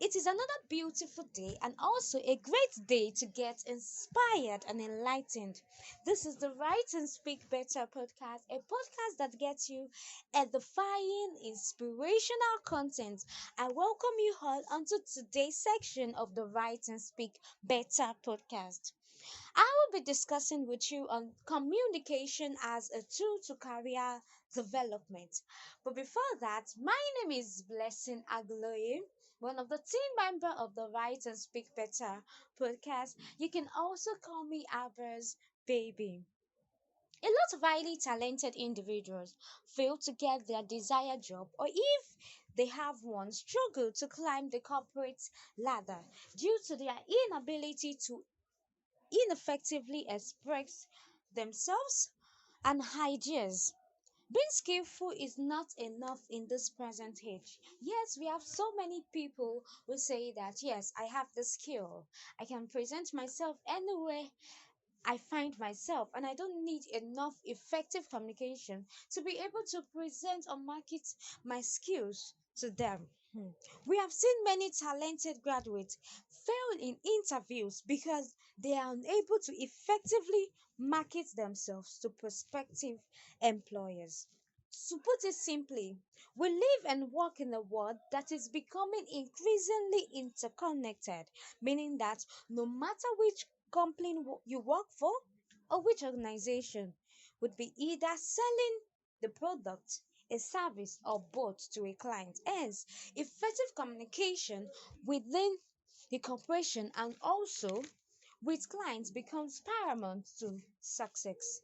It is another beautiful day and also a great day to get inspired and enlightened. This is the Write and Speak Better podcast, a podcast that gets you edifying, inspirational content. I welcome you all onto today's section of the Write and Speak Better podcast. I will be discussing with you on communication as a tool to career development. But before that, my name is Blessing Agunloye, one of the team member of the Write and Speak Better podcast. You can also call me Abra's baby. A lot of highly talented individuals fail to get their desired job, or if they have one, struggle to climb the corporate ladder due to their inability to ineffectively express themselves and ideas. Being skillful is not enough in this present age. Yes, we have so many people who say that, yes, I have the skill. I can present myself anywhere I find myself, and I don't need enough effective communication to be able to present or market my skills to them. We have seen many talented graduates fail in interviews because they are unable to effectively market themselves to prospective employers. To put it simply, we live and work in a world that is becoming increasingly interconnected, meaning that no matter which company you work for or which organization would be either selling the product, a service, or both to a client. Hence, effective communication within the corporation and also with clients becomes paramount to success.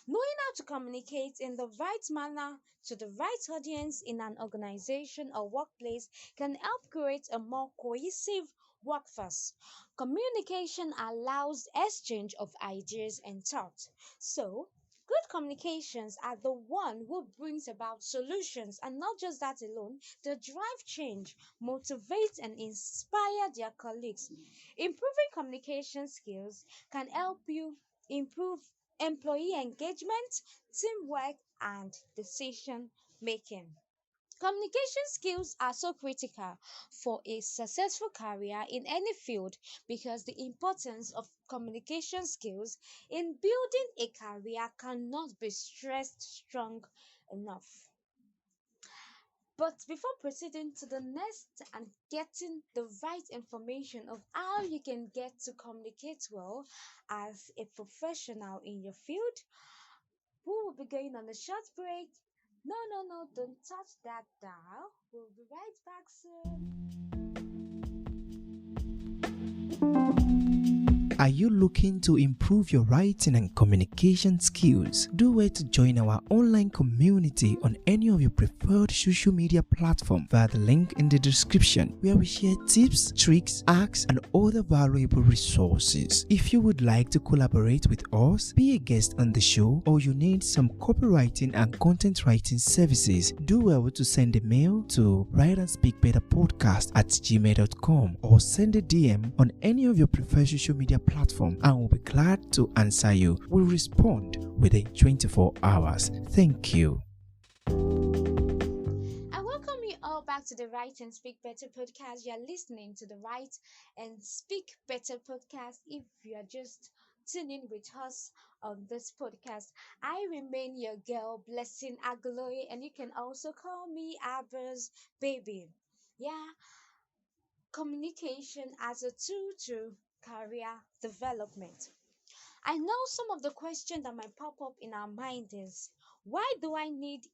Knowing how to communicate in the right manner to the right audience in an organization or workplace can help create a more cohesive workforce. Communication allows exchange of ideas and thoughts. So, good communications are the one who brings about solutions, and not just that alone, they drive change, motivate and inspire their colleagues. Improving communication skills can help you improve employee engagement, teamwork, and decision making. Communication skills are so critical for a successful career in any field because the importance of communication skills in building a career cannot be stressed strong enough. But before proceeding to the next and getting the right information of how you can get to communicate well as a professional in your field, we will be going on a short break. No, no, no, don't touch that dial. We'll be right back soon. Are you looking to improve your writing and communication skills? Do well to join our online community on any of your preferred social media platform via the link in the description, where we share tips, tricks, hacks, and other valuable resources. If you would like to collaborate with us, be a guest on the show, or you need some copywriting and content writing services, do well to send a mail to writeandspeakbetterpodcast@gmail.com or send a DM on any of your preferred social media platform, and we'll be glad to answer you. We'll respond within 24 hours. Thank you. I welcome you all back to the Write and Speak Better podcast. You're listening to the Write and Speak Better podcast. If you are just tuning with us on this podcast, I remain your girl, Blessing Agunloye, and you can also call me Abra's baby. Yeah, communication as a tool to career development. I know some of the questions that might pop up in our mind is, why do I need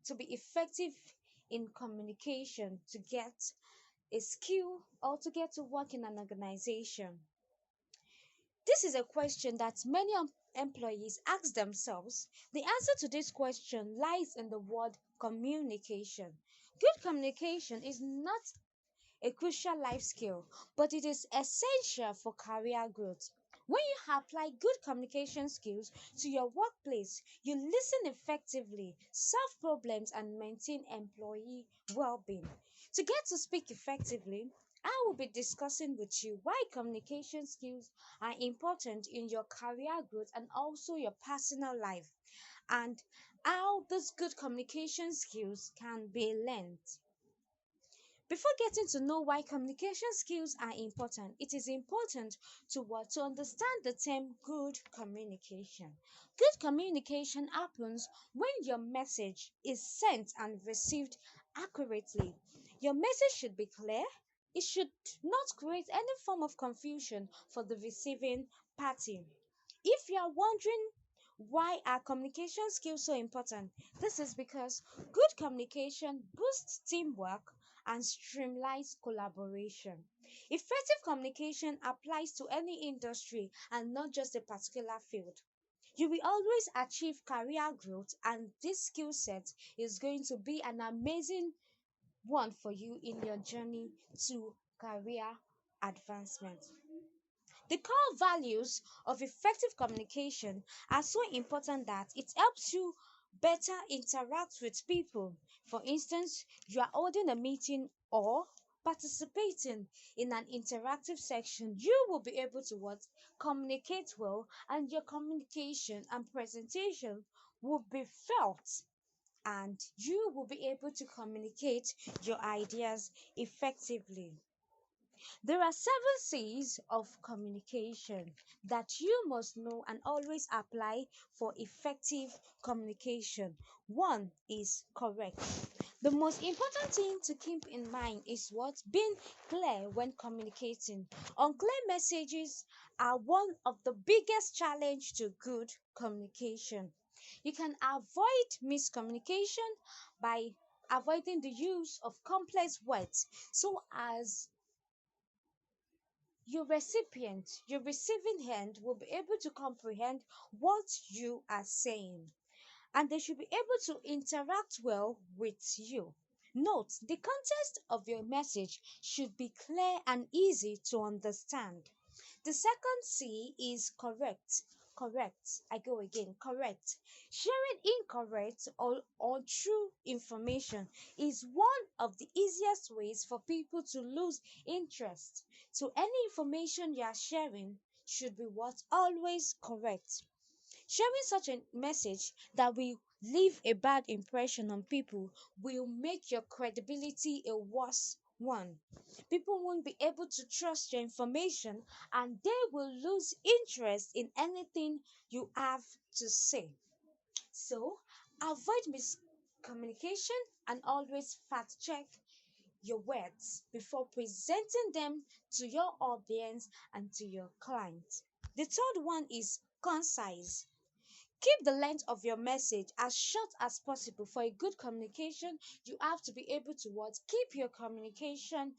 to be effective in communication to get a skill or to get to work in an organization? This is a question that many employees ask themselves. The answer to this question lies in the word communication. Good communication is not a crucial life skill, but it is essential for career growth. When you apply good communication skills to your workplace, you listen effectively, solve problems, and maintain employee well being. To get to speak effectively, I will be discussing with you why communication skills are important in your career growth and also your personal life, and how these good communication skills can be learned. Before getting to know why communication skills are important, it is important to what? To understand the term good communication. Good communication happens when your message is sent and received accurately. Your message should be clear. It should not create any form of confusion for the receiving party. If you are wondering why are communication skills so important, this is because good communication boosts teamwork and streamlines collaboration. Effective communication applies to any industry and not just a particular field. You will always achieve career growth, and this skill set is going to be an amazing one for you in your journey to career advancement. The core values of effective communication are so important that it helps you better interact with people. For instance, you are holding a meeting or participating in an interactive section, you will be able to what? Communicate well, and your communication and presentation will be felt, and you will be able to communicate your ideas effectively. There are 7 C's of communication that you must know and always apply for effective communication. One is correct. The most important thing to keep in mind is what? Being clear when communicating. Unclear messages are one of the biggest challenge to good communication. You can avoid miscommunication by avoiding the use of complex words so as your receiving hand will be able to comprehend what you are saying, and they should be able to interact well with you. Note, the context of your message should be clear and easy to understand. The second C is correct. Correct. I go again. Correct. Sharing incorrect or untrue information is one of the easiest ways for people to lose interest. So any information you are sharing should be what? Always correct. Sharing such a message that will leave a bad impression on people will make your credibility a worse one. People won't be able to trust your information, and they will lose interest in anything you have to say. So, avoid miscommunication and always fact check your words before presenting them to your audience and to your client. The third one is concise. Keep the length of your message as short as possible. For a good communication, you have to be able to what? Keep your communication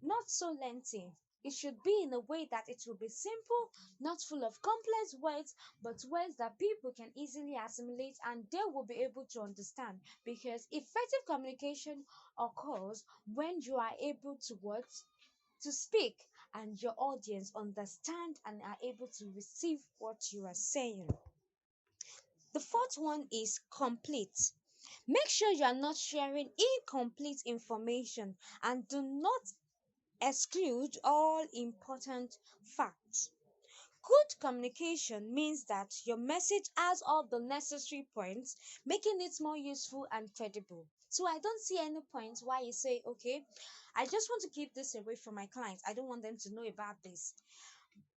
not so lengthy. It should be in a way that it will be simple, not full of complex words, but words that people can easily assimilate and they will be able to understand. Because effective communication occurs when you are able to what? To speak and your audience understand and are able to receive what you are saying. The fourth one is complete. Make sure you are not sharing incomplete information and do not exclude all important facts. Good communication means that your message has all the necessary points, making it more useful and credible. So I don't see any point why you say, okay, I just want to keep this away from my clients. I don't want them to know about this.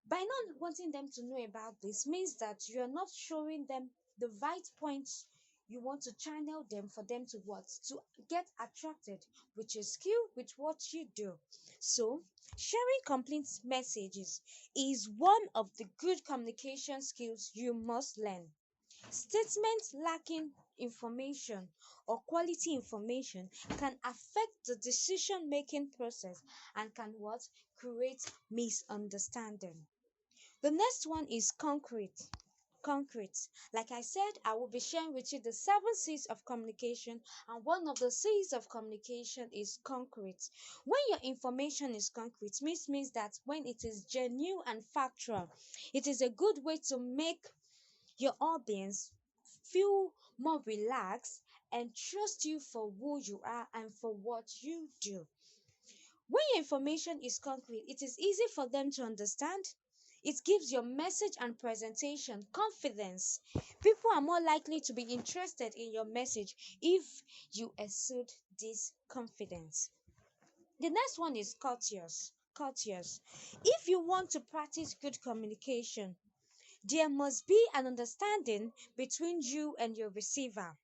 By not wanting them to know about this means that you are not showing them the right points you want to channel them for them to what? To get attracted with your skill, with what you do. So, sharing complete messages is one of the good communication skills you must learn. Statements lacking information or quality information can affect the decision making process and can what? Create misunderstanding. The next one is concrete. Concrete. Like I said, I will be sharing with you the 7 C's of communication, and one of the C's of communication is concrete. When your information is concrete, means that when it is genuine and factual, it is a good way to make your audience feel more relaxed and trust you for who you are and for what you do. When your information is concrete, it is easy for them to understand. It gives your message and presentation confidence. People are more likely to be interested in your message if you exude this confidence. The next one is courteous. Courteous. If you want to practice good communication, there must be an understanding between you and your receiver.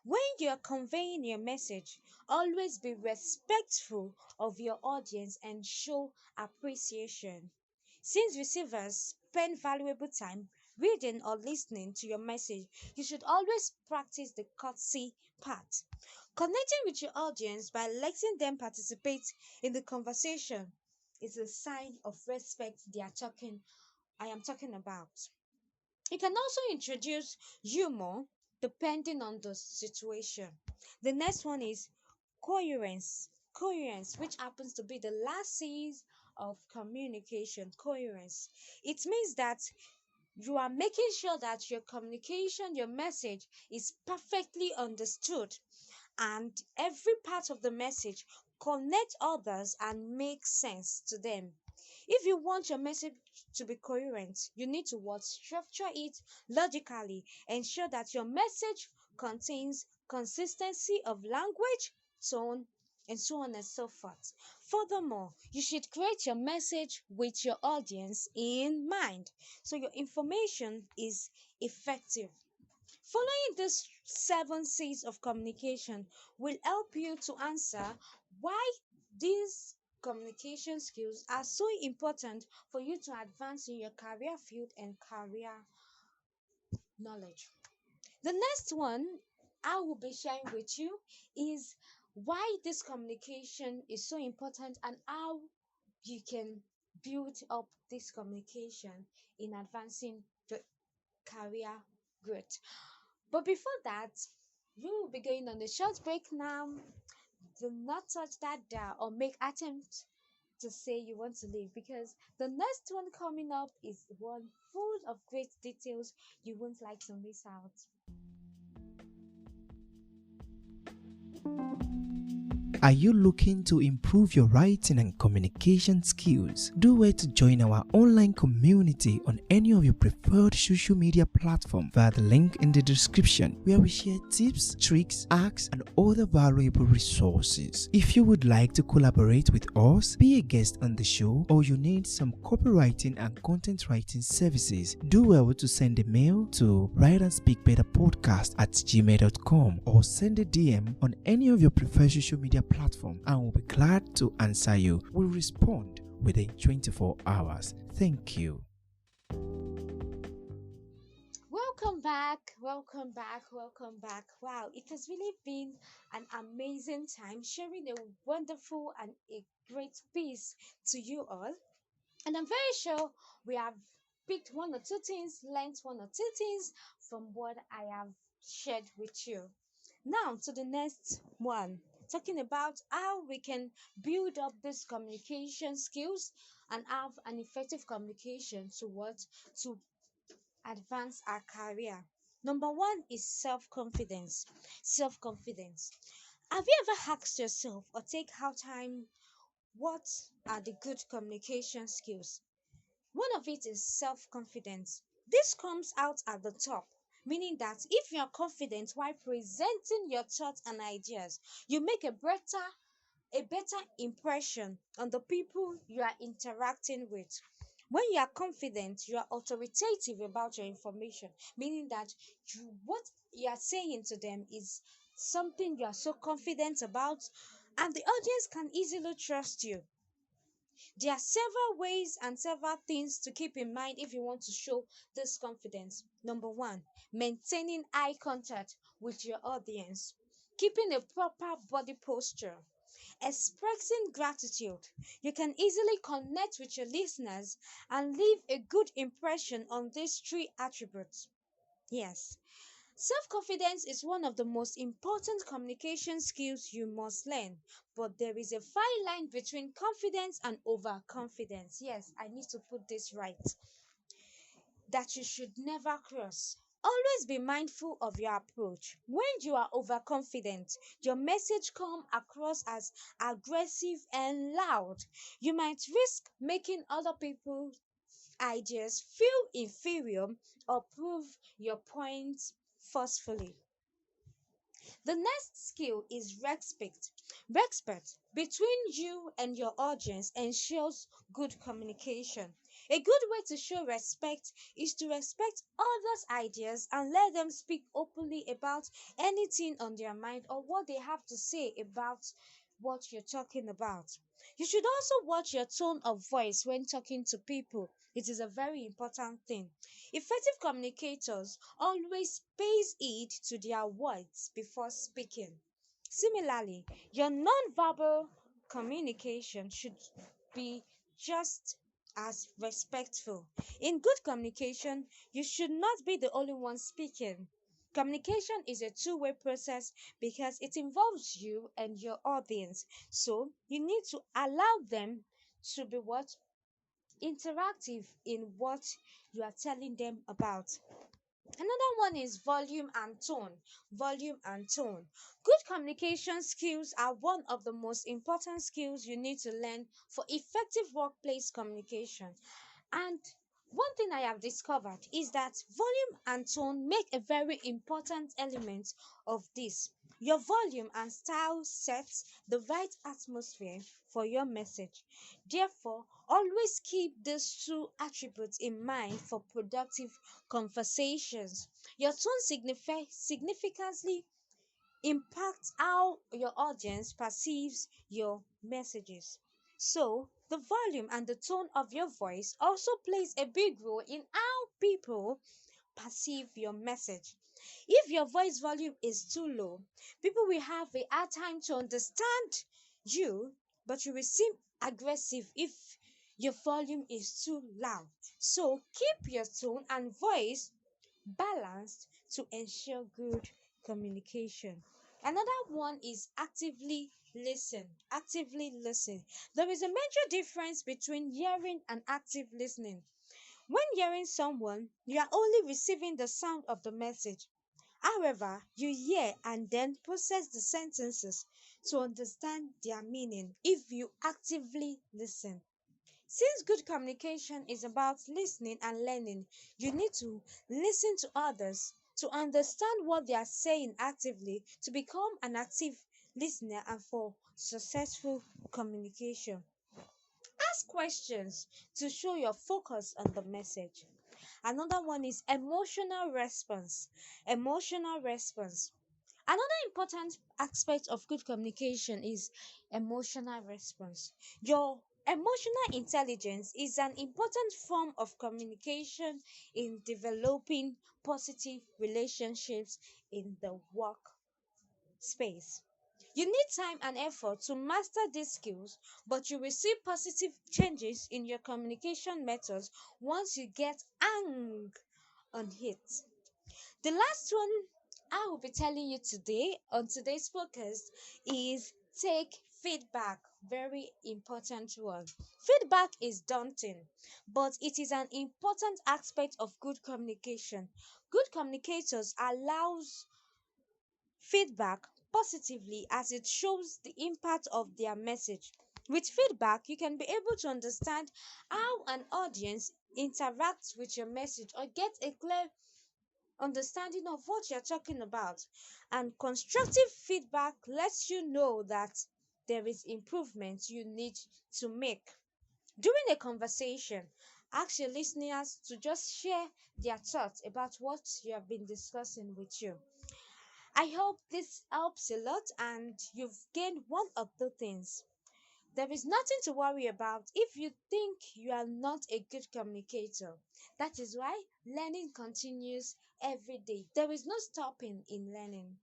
When you are conveying your message, always be respectful of your audience and show appreciation. Since receivers spend valuable time reading or listening to your message, you should always practice the courtesy part. Connecting with your audience by letting them participate in the conversation is a sign of respect I am talking about. You can also introduce humor depending on the situation. The next one is coherence. Coherence, which happens to be the last C of communication. Coherence. It means that you are making sure that your communication, your message is perfectly understood and every part of the message connect others and make sense to them. If you want your message to be coherent, you need to what? Structure it logically. Ensure that your message contains consistency of language, tone, and so on and so forth. Furthermore, you should create your message with your audience in mind so your information is effective. Following these 7 C's of communication will help you to answer why these communication skills are so important for you to advance in your career field and career knowledge. The next one I will be sharing with you is why this communication is so important and how you can build up this communication in advancing the career growth. But before that, we will be going on a short break now. Do not touch that dial or make attempt to say you want to leave because the next one coming up is one full of great details you won't like to miss out. Are you looking to improve your writing and communication skills? Do it to join our online community on any of your preferred social media platform via the link in the description, where we share tips, tricks, hacks, and other valuable resources. If you would like to collaborate with us, be a guest on the show, or you need some copywriting and content writing services, do well to send a mail to writeandspeakbetterpodcast@gmail.com or send a DM on any of your preferred social media platform and we'll be glad to answer you. We'll respond within 24 hours. Thank you. Welcome back, welcome back, welcome back. Wow, it has really been an amazing time sharing a wonderful and a great piece to you all. And I'm very sure we have picked one or two things, learned one or two things from what I have shared with you. Now to the next one, talking about how we can build up these communication skills and have an effective communication to what to advance our career. Number one is self-confidence. Self-confidence. Have you ever asked yourself or take out time what are the good communication skills? One of it is self confidence. This comes out at the top, meaning that if you are confident while presenting your thoughts and ideas, you make a better impression on the people you are interacting with. When you are confident, you are authoritative about your information, meaning that what you are saying to them is something you are so confident about, and the audience can easily trust you. There are several ways and several things to keep in mind if you want to show this confidence. Number one, maintaining eye contact with your audience, keeping a proper body posture, expressing gratitude. You can easily connect with your listeners and leave a good impression on these 3 attributes. Yes. Self confidence is one of the most important communication skills you must learn, but there is a fine line between confidence and overconfidence. Yes, I need to put this right, that you should never cross. Always be mindful of your approach. When you are overconfident, your message come across as aggressive and loud. You might risk making other people's ideas feel inferior or prove your point forcefully. The next skill is respect. Respect between you and your audience ensures good communication. A good way to show respect is to respect others' ideas and let them speak openly about anything on their mind or what they have to say about what you're talking about. You should also watch your tone of voice when talking to people. It is a very important thing. Effective communicators always pays heed to their words before speaking. Similarly, your non-verbal communication should be just as respectful. In good communication, you should not be the only one speaking. Communication is a two-way process because it involves you and your audience. So, you need to allow them to be what interactive in what you are telling them about. Another one is volume and tone. Volume and tone. Good communication skills are one of the most important skills you need to learn for effective workplace communication. And one thing I have discovered is that volume and tone make a very important element of this. Your volume and style sets the right atmosphere for your message. Therefore, always keep these two attributes in mind for productive conversations. Your tone significantly impacts how your audience perceives your messages. So, the volume and the tone of your voice also plays a big role in how people perceive your message. If your voice volume is too low, people will have a hard time to understand you, but you will seem aggressive if your volume is too loud. So, keep your tone and voice balanced to ensure good communication. Another one is actively listen. Actively listen. There is a major difference between hearing and active listening. When hearing someone, you are only receiving the sound of the message. However, you hear and then process the sentences to understand their meaning if you actively listen. Since good communication is about listening and learning, you need to listen to others to understand what they are saying actively to become an active listener and for successful communication. Ask questions to show your focus on the message. Another one is emotional response. Emotional response. Another important aspect of good communication is emotional response. Your emotional intelligence is an important form of communication in developing positive relationships in the workspace. You need time and effort to master these skills, but you will see positive changes in your communication methods once you get hang on it. The last one I will be telling you today on today's podcast is take feedback. Very important one. Feedback is daunting, but it is an important aspect of good communication. Good communicators allows feedback positively as it shows the impact of their message. With feedback, you can be able to understand how an audience interacts with your message or get a clear understanding of what you're talking about. And constructive feedback lets you know that there is improvement you need to make. During a conversation, ask your listeners to just share their thoughts about what you have been discussing with you. I hope this helps a lot and you've gained one of the things. There is nothing to worry about if you think you are not a good communicator. That is why learning continues every day. There is no stopping in learning.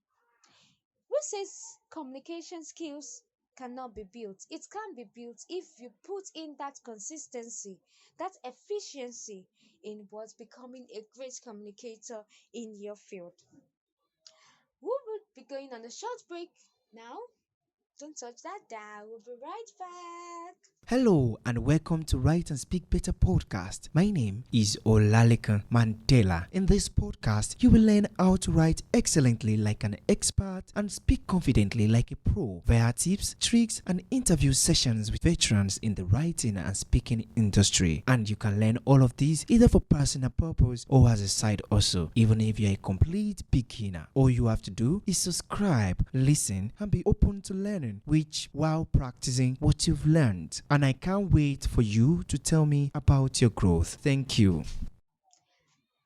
Who says communication skills cannot be built? It can be built if you put in that consistency, that efficiency in what's becoming a great communicator in your field. We will be going on a short break now. Don't touch that dial. We'll be right back. Hello and welcome to Write and Speak Better podcast. My name is Olalekan Mandela. In this podcast, you will learn how to write excellently like an expert and speak confidently like a pro via tips, tricks, and interview sessions with veterans in the writing and speaking industry. And you can learn all of these either for personal purpose or as a side also, even if you're a complete beginner. All you have to do is subscribe, listen, and be open to learning, which while practicing what you've learned. And I can't wait for you to tell me about your growth. Thank you.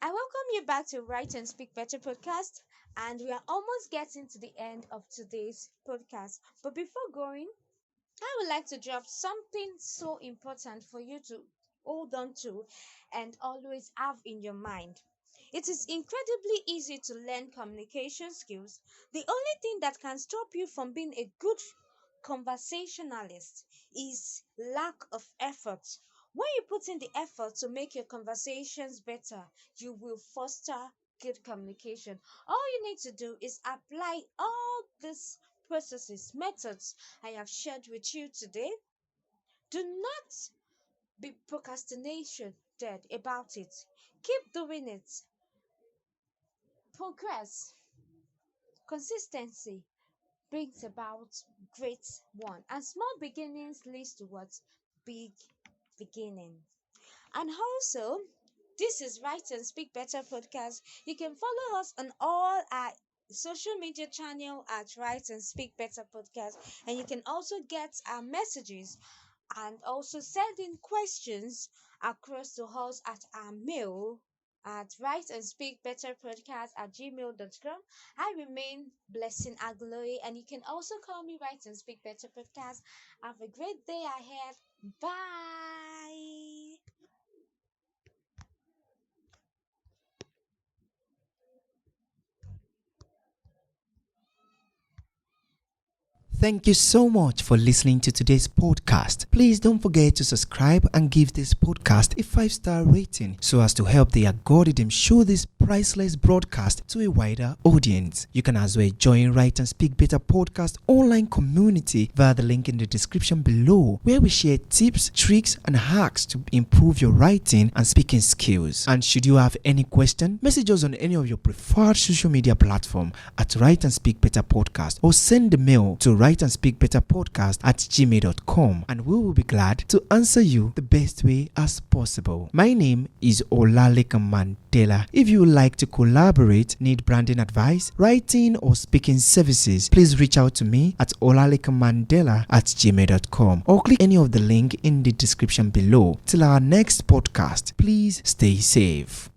I welcome you back to Write and Speak Better podcast, and we are almost getting to the end of today's podcast. But before going, I would like to drop something so important for you to hold on to and always have in your mind. It is incredibly easy to learn communication skills. The only thing that can stop you from being a good conversationalist is lack of effort. When you put in the effort to make your conversations better, you will foster good communication. All you need to do is apply all these processes, methods I have shared with you today. Do not be procrastination dead about it. Keep doing it. Progress, consistency brings about great one, and small beginnings leads towards big beginning. And also, this is Write and Speak Better podcast. You can follow us on all our social media channel at Write and Speak Better podcast, and you can also get our messages and also send in questions across to us at our mail at Write and Speak Better podcast at gmail.com. I remain Blessing Agunloye, and you can also call me Write and Speak Better podcast. Have a great day ahead. Bye. Thank you so much for listening to today's podcast. Please don't forget to subscribe and give this podcast a 5-star rating so as to help the algorithm show this priceless broadcast to a wider audience. You can as well join Write and Speak Better podcast online community via the link in the description below, where we share tips, tricks, and hacks to improve your writing and speaking skills. And should you have any question, message us on any of your preferred social media platform at Write and Speak Better podcast, or send the mail to Write and Speak Better podcast at gmail.com, and we will be glad to answer you the best way as possible. My name is Olalekan Mandela. If you would like to collaborate, need branding advice, writing, or speaking services, please reach out to me at olalekanmandela@gmail.com, or click any of the link in the description below. Till our next podcast, please stay safe.